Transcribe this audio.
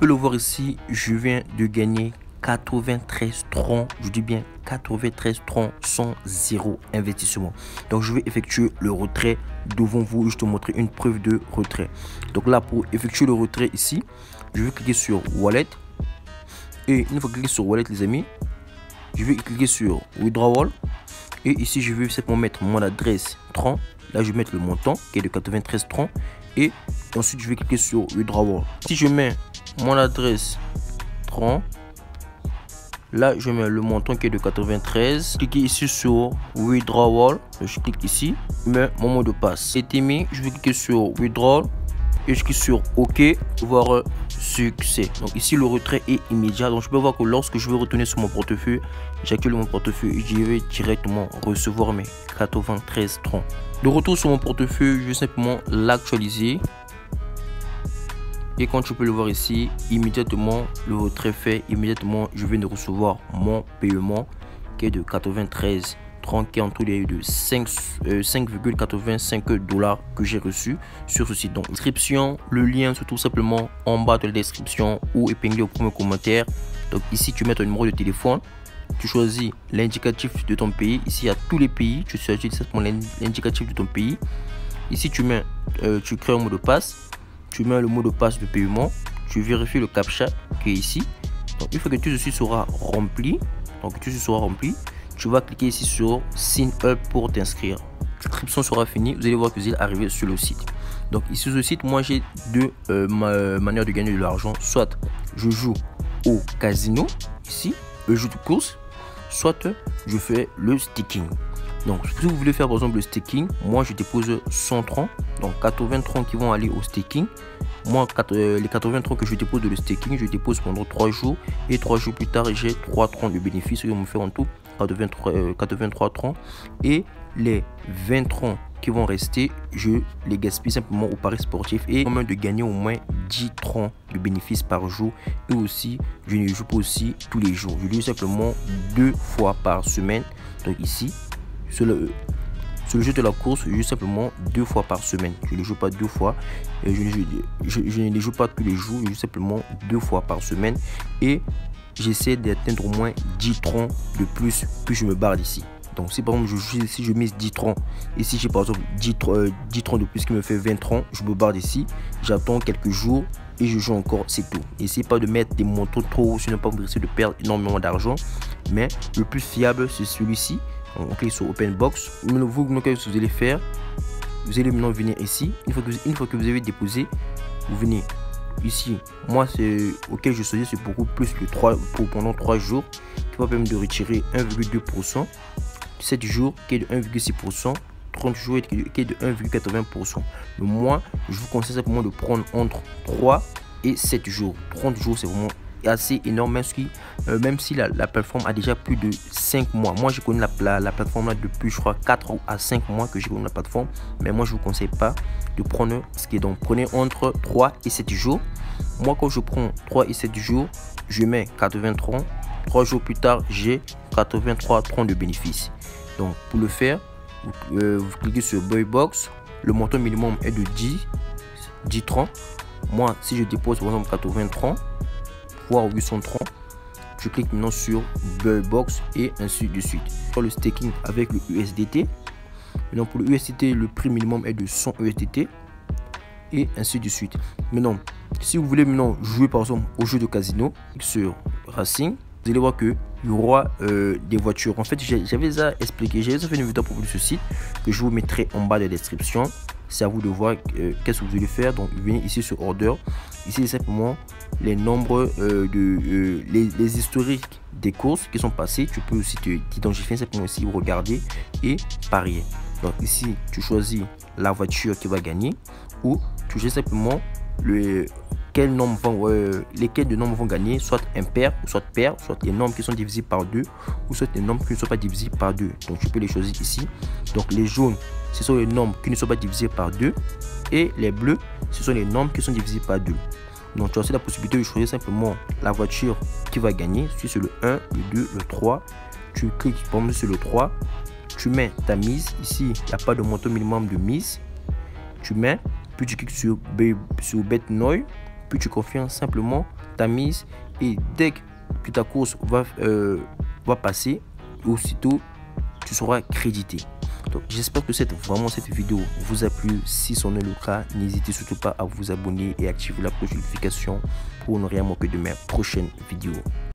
peux le voir ici, je viens de gagner 93 troncs, je dis bien 93 troncs sans zéro investissement. Donc je vais effectuer le retrait devant vous, je te montrer une preuve de retrait. Donc là, pour effectuer le retrait ici, je vais cliquer sur Wallet. Et une fois cliqué sur Wallet, les amis, je vais cliquer sur Withdrawal. Et ici, je vais simplement mettre mon adresse tronc. Là, je vais mettre le montant qui est de 93 troncs. Et ensuite, je vais cliquer sur Withdrawal. Si je mets mon adresse tronc, là, je mets le montant qui est de 93. Cliquez ici sur Withdrawal. Je clique ici, je mets mon mot de passe. Et mis, je vais cliquer sur Withdrawal. Et je clique sur OK, voir succès. Donc ici le retrait est immédiat. Donc je peux voir que lorsque je vais retourner sur mon portefeuille, j'active mon portefeuille et je vais directement recevoir mes 93 troncs. De retour sur mon portefeuille, je vais simplement l'actualiser. Et quand tu peux le voir ici, immédiatement le retrait fait, immédiatement je viens de recevoir mon paiement qui est de 93 troncs, qui est en tout de 5,85 $ que j'ai reçu sur ce site. Donc description, le lien se trouve simplement en bas de la description ou épinglé au premier commentaire. Donc ici tu mets ton numéro de téléphone, tu choisis l'indicatif de ton pays. Ici il y a tous les pays, tu choisis simplement l'indicatif de ton pays. Ici tu mets, tu crées un mot de passe, tu mets le mot de passe de paiement, tu vérifies le captcha qui est ici. Donc une fois que tout ceci sera rempli, tu vas cliquer ici sur Sign Up pour t'inscrire. L'inscription sera finie, vous allez voir que vous allez arriver sur le site. Donc ici sur le site, moi j'ai deux manières de gagner de l'argent. Soit je joue au casino, ici, le jeu de course, soit je fais le staking. Donc si vous voulez faire par exemple le staking, moi je dépose 100 troncs, donc 80 troncs qui vont aller au staking. Moi, les 80 troncs que je dépose de le staking, je dépose pendant 3 jours. Et 3 jours plus tard, j'ai 3 troncs de bénéfices qui vont me faire en tout 83 troncs. Et les 20 troncs qui vont rester, je les gaspille simplement au pari sportif. Et au moins de gagner au moins 10 troncs de bénéfices par jour. Et aussi, je ne joue pas aussi tous les jours. Je joue simplement 2 fois par semaine. Donc ici, sur le jeu de la course, je joue simplement 2 fois par semaine. Je ne joue pas 2 fois. Je ne joue pas tous les jours. Je joue simplement 2 fois par semaine. Et j'essaie d'atteindre au moins 10 troncs de plus que je me barre d'ici. Donc si par exemple si je mise 10 troncs, et si j'ai par exemple 10 troncs de plus qui me fait 20 troncs, je me barre d'ici. J'attends quelques jours et je joue encore, c'est tout. Essayez pas de mettre des montants trop hauts, sinon pas vous risquez de perdre énormément d'argent. Mais le plus fiable, c'est celui-ci. On clique sur Open Box. Vous, qu'est-ce que vous allez faire? Vous allez maintenant venir ici. Une fois que vous avez déposé, vous venez ici. Moi, c'est auquel je choisis, c'est beaucoup plus que 3 pendant 3 jours, qui va permettre de retirer 1,2%, 7 jours qui est de 1,6%, 30 jours qui est de 1,80%. Mais moi, je vous conseille simplement de prendre entre 3 et 7 jours. 30 jours, c'est vraiment assez énorme, même si la plateforme a déjà plus de 5 mois. Moi je connais la plateforme là depuis je crois 4 à 5 mois que je connais la plateforme, mais moi je vous conseille pas de prendre ce qui est, donc prenez entre 3 et 7 jours. Moi quand je prends 3 et 7 jours, je mets 80 troncs, 3 jours plus tard j'ai 83 troncs de bénéfices. Donc pour le faire, vous cliquez sur Buy Box, le montant minimum est de 10 troncs. Moi si je dépose par exemple 80 troncs, 800 troncs, je clique maintenant sur Buy Box et ainsi de suite. Pour le staking avec le USDT, maintenant pour le USDT le prix minimum est de 100 USDT et ainsi de suite. Maintenant si vous voulez maintenant jouer par exemple au jeu de casino sur Racing, vous allez voir que il y aura des voitures. En fait j'avais déjà expliqué, j'ai déjà fait une vidéo pour ce site que je vous mettrai en bas de la description. C'est à vous de voir qu'est-ce que vous allez faire. Donc venez ici sur Order. Ici simplement les nombres les historiques des courses qui sont passées. Tu peux aussi t'identifier simplement ici, regarder et parier. Donc ici tu choisis la voiture qui va gagner, ou tu choisis simplement lesquels de nombres vont gagner, soit impair ou soit pair, soit les nombres qui sont divisés par 2 ou soit les nombres qui ne sont pas divisés par 2. Donc tu peux les choisir ici. Donc les jaunes, ce sont les nombres qui ne sont pas divisés par 2, et les bleus, ce sont les nombres qui sont divisés par 2. Donc tu as aussi la possibilité de choisir simplement la voiture qui va gagner. Si c'est le 1, le 2, le 3, tu cliques par exemple sur le 3, tu mets ta mise. Ici, il n'y a pas de montant minimum de mise. Tu mets, puis tu cliques sur Bet Now. puis tu confirmes simplement ta mise et dès que ta course va passer, aussitôt tu seras crédité. Donc j'espère que cette vidéo vous a plu. Si ce n'est le cas, n'hésitez surtout pas à vous abonner et activer la cloche de notification pour ne rien manquer de mes prochaines vidéos.